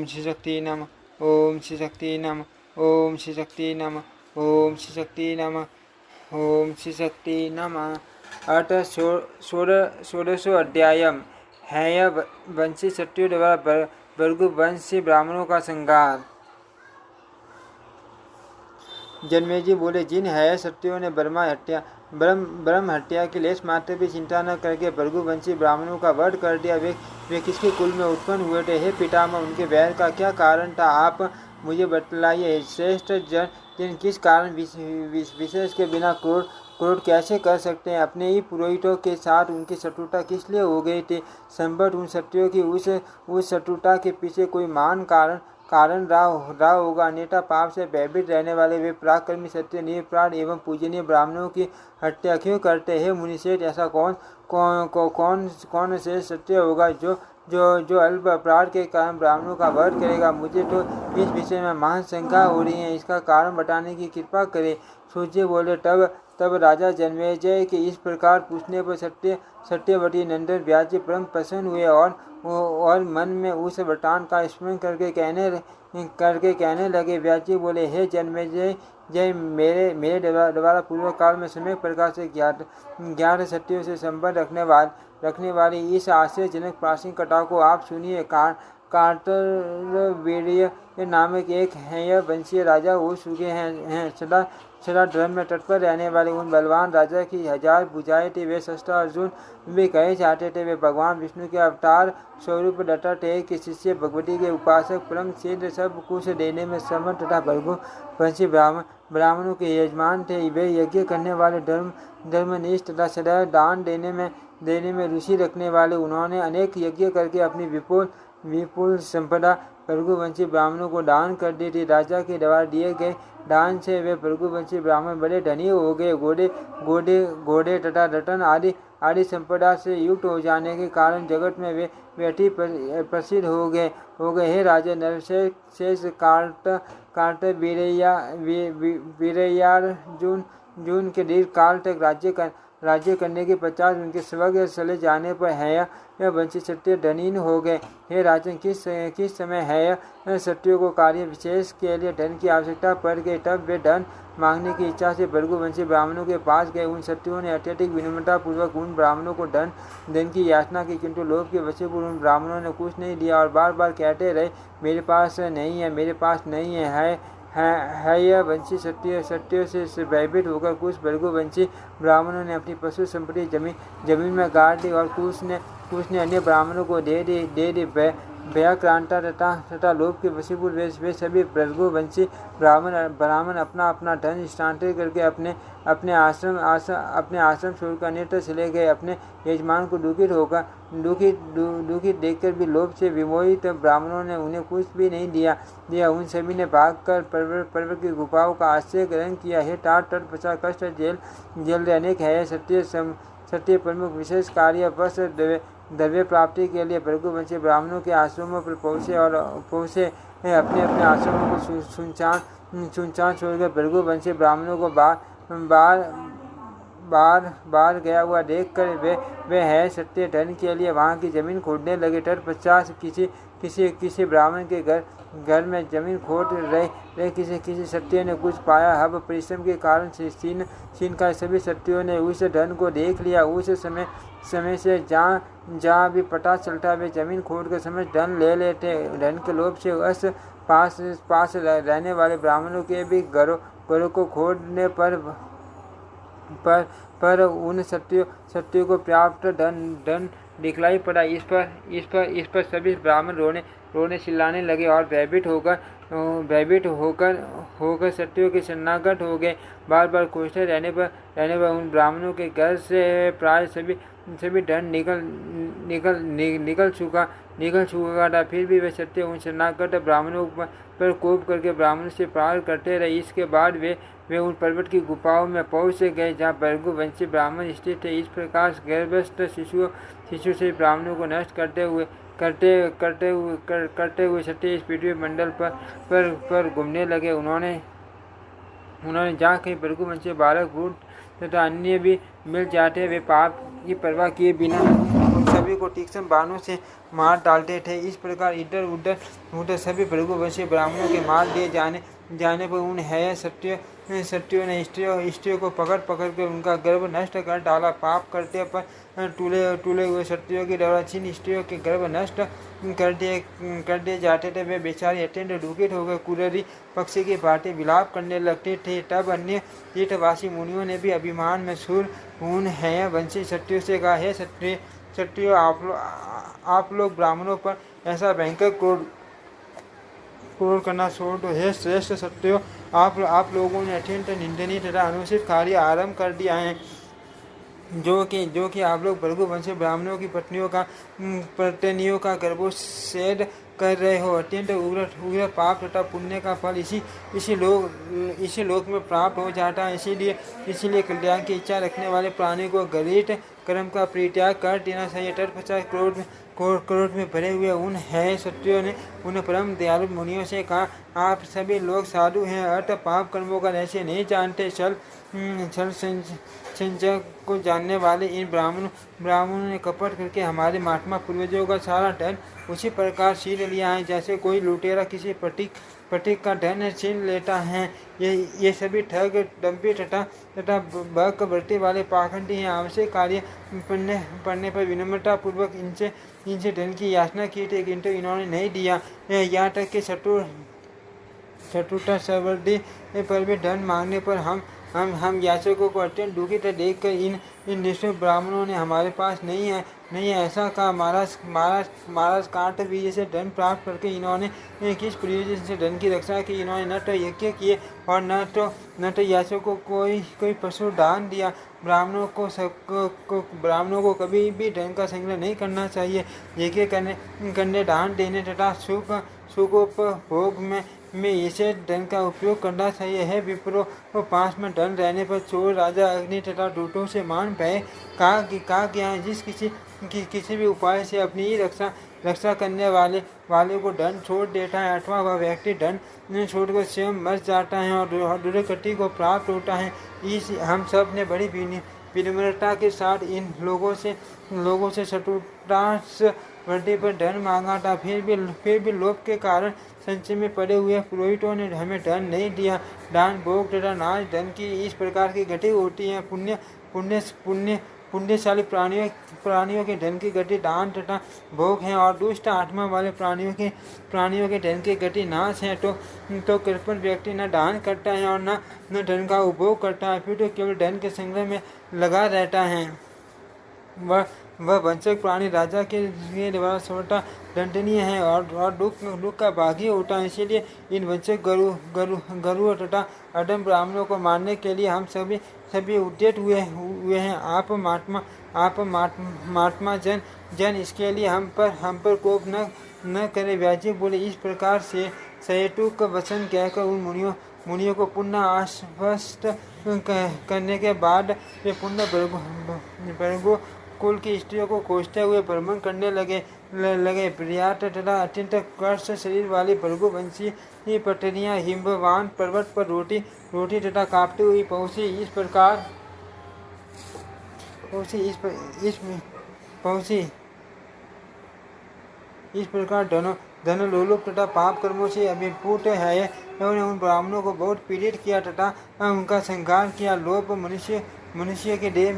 ओम श्री शक्ति नमः, ओम श्री शक्ति नमः, ओम श्री शक्ति नमः, ओम श्री शक्ति नमः, ओम श्री शक्ति नमः। अथ षोडशो अध्यायम्। हैय वंशी क्षत्रियों द्वारा भृगु वंशी ब्राह्मणों का संहार। जन्मेजय बोले, जिन हैय क्षत्रियों ने ब्रह्म हत्या की लेश मात्र भी चिंता न करके भृगुवंशी ब्राह्मणों का वध कर दिया, वे किसके कुल में उत्पन्न हुए थे? हे पितामह, उनके वैर का क्या कारण था? आप मुझे बतलाइए। श्रेष्ठ जन किस कारण विशेष के बिना क्रोध कैसे कर सकते हैं? अपने ही पुरोहितों के साथ उनकी शत्रुता किस लिए हो गई थी? संभवतः उन क्षत्रियों की उस शत्रुता के पीछे कोई महान कारण रहा होगा, अन्यथा पाप से भयभीत रहने वाले वे पराक्रमी क्षत्रिय निरपराध एवं पूजनीय ब्राह्मणों की हत्या क्यों करते हैं? मुनिश्रेष्ठ, ऐसा कौन से क्षत्रिय होगा जो अल्प अपराध के कारण ब्राह्मणों का वध करेगा? मुझे तो इस विषय में महान शंका हो रही है, इसका कारण बताने की कृपा करें। सूर्य बोले, तब राजा जन्मेजय के इस प्रकार पूछने पर सत्यवती नंदन व्यास परम प्रसन्न हुए और मन में उस वरदान का स्मरण करके कहने लगे। व्यास जी बोले, हे जन्मेजय, मेरे द्वारा पूर्व काल में समय प्रकार से ज्ञात सत्यों से संबंध रखने वाली इस आश्चर्यजनक प्राचीन कथा को आप सुनिए। कार्तवीर्य नामक एक हैय वंशीय राजा हो चुके हैं। सदा धर्म में तत्पर रहने वाले उन बलवान राजा की 1000 भुजाएं थी। वे शस्त्र अर्जुन भी कहे जाते थे। वे भगवान विष्णु के अवतार स्वरूप दत्तात्रेय के शिष्य, भगवती के उपासक, परम सिद्ध, सब कुछ देने में समर्थ तथा भृगुवंशी ब्राह्मणों के यजमान थे। वे यज्ञ करने वाले, धर्मनिष्ठ तथा सदैव दान देने में रुचि रखने वाले। उन्होंने अनेक यज्ञ करके अपनी विपुल संपदा भृगुवंशी ब्राह्मणों को दान कर दी थी। राजा के द्वारा दिए गए दान से वे भृगुवंशी ब्राह्मण बड़े धनी हो गए। घोड़े तथा रत्न आदि संपदा से युक्त हो जाने के कारण जगत में वे अति प्रसिद्ध हो गए। हे राजा नरशेष, वीरयार्जुन के दीर्घ काल तक राज्य करने के पश्चात उनके स्वर्ग चले जाने पर हैय वंशी क्षत्रिय धनहीन हो गए। हे राजन, किस समय हैय क्षत्रियों को कार्य विशेष के लिए धन की आवश्यकता पड़ गई, तब वे धन मांगने की इच्छा से भृगुवंशी ब्राह्मणों के पास गए। उन क्षत्रियों ने अत्यधिक विनम्रता पूर्वक उन ब्राह्मणों को धन की याचना की, किंतु लोभ के वशीभूत उन ब्राह्मणों ने कुछ नहीं दिया और बार बार कहते रहे, मेरे पास नहीं है, मेरे पास नहीं है। हैय वंशी क्षत्रियों से भयभीत होकर कुछ भृगुवंशी ब्राह्मणों ने अपनी पशु संपत्ति जमीन में गाड़ दी और कुछ ने अन्य ब्राह्मणों को दे दी। भयाक्रांता तथा लोभ के वशीभूत वे सभी भृगुवंशी ब्राह्मण अपना धन स्थानांतरित करके अपने आश्रम छोड़कर अन्यत्र चले गए। अपने यजमान को दुखित देखकर भी लोभ से विमोहित ब्राह्मणों ने उन्हें कुछ भी नहीं दिया। उन सभी ने भागकर पर्वत की गुफाओं का आश्रय ग्रहण किया। हे तत्पश्चात कष्ट जेल अनेक है सत्य प्रमुख विशेष कार्य बस द्रव्य प्राप्ति के लिए भृगुवंशी ब्राह्मणों के आश्रमों पर पहुँचे। अपने आश्रमों को सुनसान छोड़कर भृगुवंशी ब्राह्मणों को बाहर गया हुआ देखकर वे है सत्य धन के लिए वहाँ की जमीन खोदने लगे। तत्पश्चात किसी ब्राह्मण के घर में जमीन खोद रहे किसी क्षत्रिय ने कुछ पाया। हब परिश्रम के कारण सीन का सभी क्षत्रियों ने उस धन को देख लिया। उस समय से जहाँ भी पता चलता वे जमीन खोद कर समझ धन ले लेते। धन के लोभ से पास रहने वाले ब्राह्मणों के भी घरों को खोदने पर उन क्षत्रियों को पर्याप्त धन दिखलाई पड़ा। इस पर सभी ब्राह्मण रोने चिल्लाने लगे और भयभीत होकर क्षत्रियों के शरणागत हो गए। बार बार कोसते रहने पर उन ब्राह्मणों के घर से प्राय सभी धन निकल चुका था। फिर भी वे क्षत्रिय उन शरणागत ब्राह्मणों पर कोप करके ब्राह्मणों से प्रहार करते रहे। इसके बाद वे उन पर्वत की गुफाओं में पहुँच गए जहाँ भृगुवंशी ब्राह्मण स्थित थे। इस प्रकार गर्भस्थ शिशु से ब्राह्मणों को नष्ट करते हुए क्षत्रिय इस पृथ्वी मंडल पर घूमने लगे। उन्होंने जहाँ कहीं भृगुवंशी बालक, वृद्ध तथा अन्य भी मिल जाते वे पाप की परवाह किए बिना उन सभी को तीक्ष्ण बाणों से मार डालते थे। इस प्रकार इधर उधर सभी भृगुवंशी ब्राह्मणों के मार दिए जाने पर उन है सत्यों ने स्त्रियों को पकड़ कर उनका गर्भ नष्ट कर डाला। पाप करते पर टूले हुए सत्यों के द्वारा जिन स्त्रियों के गर्भ नष्ट कर दिए जाते थे वे बेचारे अत्यंत दुखित होकर कुररी पक्षी की भांति विलाप करने लगते थे। तब अन्य तीर्थवासी मुनियों ने भी अभिमान में सूर उन है वंशी सत्यों से कहा, हे सत्यों आप लोग ब्राह्मणों पर ऐसा भयंकर क्रोध करना छोड़ दो। हे श्रेष्ठ सत्यों, आप लोगों ने अत्यंत निंदनीय तथा अनुचित कार्य आरंभ कर दिया है, जो कि आप लोग भृगुवंशी ब्राह्मणों की पत्नियों का गर्भोच्छेद कर रहे हो। अत्यंत उग्र पाप तथा पुण्य का फल इसी लोक में प्राप्त हो जाता है। इसीलिए कल्याण की इच्छा रखने वाले प्राणी को गरीत कर्म का परित्याग कर देना चाहिए। तत्पश्चात क्रोध में भरे हुए उन है सत्यों ने उन परम दयालु मुनियों से कहा, आप सभी लोग साधु हैं, अर्थ पाप कर्मों का रहस्य नहीं जानते। छल संचय को जानने वाले इन ब्राह्मणों ने कपट करके हमारे महात्मा पूर्वजों का सारा धन उसी प्रकार छीन लिया है, जैसे कोई लुटेरा किसी पथिक का धन छीन लेता है। ये सभी ठग, डंपी तथा बकवर्ती वाले पाखंडी हैं। आवश्यक कार्य पड़ने पर विनम्रता पूर्वक इनसे धन की याचना की थी, किंतु इन्होंने नहीं दिया। यहाँ तक कि चतुर्थ सवर्दी पर भी धन मांगने पर हम याचकों को अत्यंत दुखित देखकर इन निष्ठुर ब्राह्मणों ने हमारे पास नहीं है ऐसा कहा। महाराज कार्तवीर्य से धन प्राप्त करके इन्होंने किस प्रयोजन से धन की रक्षा की। इन्होंने न तो यज्ञ किए और न तो याचकों को कोई पशु दान दिया। ब्राह्मणों को कभी भी धन का संग्रह नहीं करना चाहिए। यज्ञ करने दान देने तथा सुखोपभोग में इसे धन का उपयोग करना चाहिए। है विप्रो, पास में धन रहने पर चोर, राजा, अग्नि तथा दूतों से मान भय कहा गया है। जिस किसी भी उपाय से अपनी ही रक्षा करने वाले को धन छोड़ देता है, अथवा वह व्यक्ति धन छोड़कर स्वयं मर जाता है और दुर्गति को प्राप्त होता है। हम सब ने बड़ी विनम्रता के साथ इन लोगों से चतुर्थ वृद्धि पर धन मांगा था। फिर भी लोभ के कारण संचय में पड़े हुए पुरोहितों ने हमें धन नहीं दिया। दान, भोग तथा नाश धन की इस प्रकार की गति होती है। पुण्यशाली प्राणियों के धन की गति दान तथा भोग है और दुष्ट आत्मा वाले प्राणियों के धन की गति नाश है। तो कृपण व्यक्ति न दान करता है और न धन का उपभोग करता है, फिर तो केवल धन के संग्रह में लगा रहता है। वह वंशक प्राणी राजा के द्वारा सर्वथा दंडनीय है और दुख का भागी होता है। इसीलिए इन वंशक गरुड़ तथा अधम ब्राह्मणों को मारने के लिए हम सभी उद्यत हुए हैं। आप महात्मा जन इसके लिए हम पर कोप न करे। व्याजी बोले, इस प्रकार से सहेतुक वचन कहकर उन मुनियों को पुनः आश्वस्त करने के बाद वे पुनः भृगु कुल की स्त्रियों को खोजते हुए भ्रमण करने लगे। प्रियात तथा अत्यंत कर्ष शरीर वाली भृगुवंशी पत्नियां हिमवान पर्वत पर रोटी तथा कांपती हुई पहुंची। इस प्रकार धनलोलुप तथा पाप कर्मों से अभिभूत है। उन्होंने उन ब्राह्मणों को बहुत पीड़ित किया तथा उनका संहार किया। लोभ मनुष्य के देह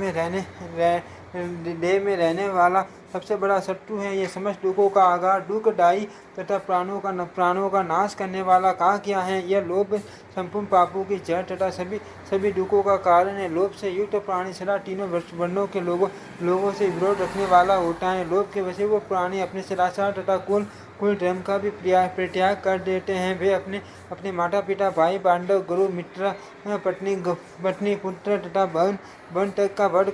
में रहने वाला सबसे बड़ा शत्रु है। ये समस्त दुखों का आगार, दुखदायी तथा प्राणों का नाश करने वाला कहा गया है। यह लोभ संपूर्ण पापों की जड़ तथा सभी दुखों का कारण है। लोभ से युक्त प्राणी सदा तीनों वर्णों के लोगों से विरोध रखने वाला होता है। लोभ के वश वो प्राणी अपने सदाचार तथा कुल धर्म का भी परित्याग कर देते हैं। वे अपने माता पिता, भाई बांधव, गुरु, मित्र, पत्नी, पुत्र तथा बहन तक का वध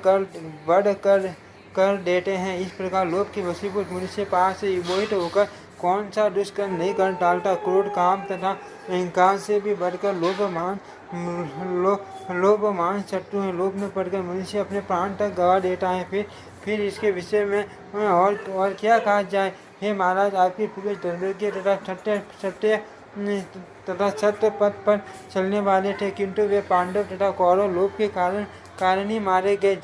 कर देते हैं। इस प्रकार लोभ के वशीभूत मनुष्य पास से मोहित होकर कौन सा दुष्कर्म नहीं कर डालता। क्रोध, काम तथा अहंकार से भी बढ़कर लोभमान शत्रु है। लोभ में पड़कर मनुष्य अपने प्राण तक गवा देता है। फिर इसके विषय में और क्या कहा जाए। हे महाराज, आपके पूर्वज धर्मज्ञ तथा सत्य पथ पर चलने वाले थे, किंतु वे पांडव तथा कौरव लोभ के कारण ही मारे गए।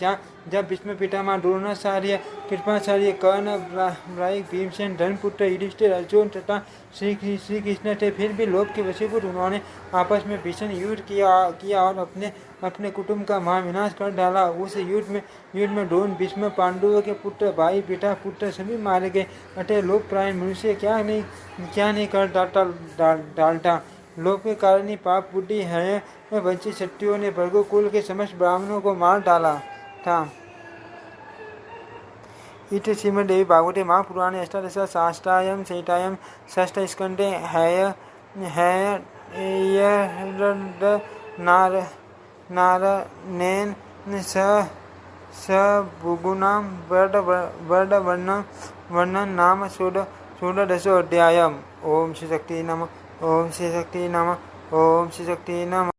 जब भीष्म पितामह द्रोणाचार्य कृपाचार्य कर्ण ब्राह्मण भीमसेन धर्मपुत्र युधिष्ठिर अर्जुन तथा श्री कृष्ण थे, फिर भी लोभ के वशीभूत उन्होंने आपस में भीषण युद्ध किया और अपने कुटुंब का महाविनाश कर डाला। उस युद्ध में द्रोण भीष्म पांडवों के पुत्र भाई पिता पुत्र सभी मारे गए। अतः लोभ प्रायण मनुष्य क्या नहीं कर डालता। लोभ के कारण ही पाप बुद्धि है वंचित क्षत्रियों ने भृगुकुल के समस्त ब्राह्मणों को मार डाला था। इति श्रीमद्देवी भागवते महापुराणे अष्टादश शास्त्रायां संहितायां षष्ठ स्कन्धे नारायणेन स भृगूणां वर्णनं नाम षोडशोऽध्यायः। ओम श्री शक्ति नमः। ओम श्री शक्ति नमः। ओम श्री शक्ति नमः।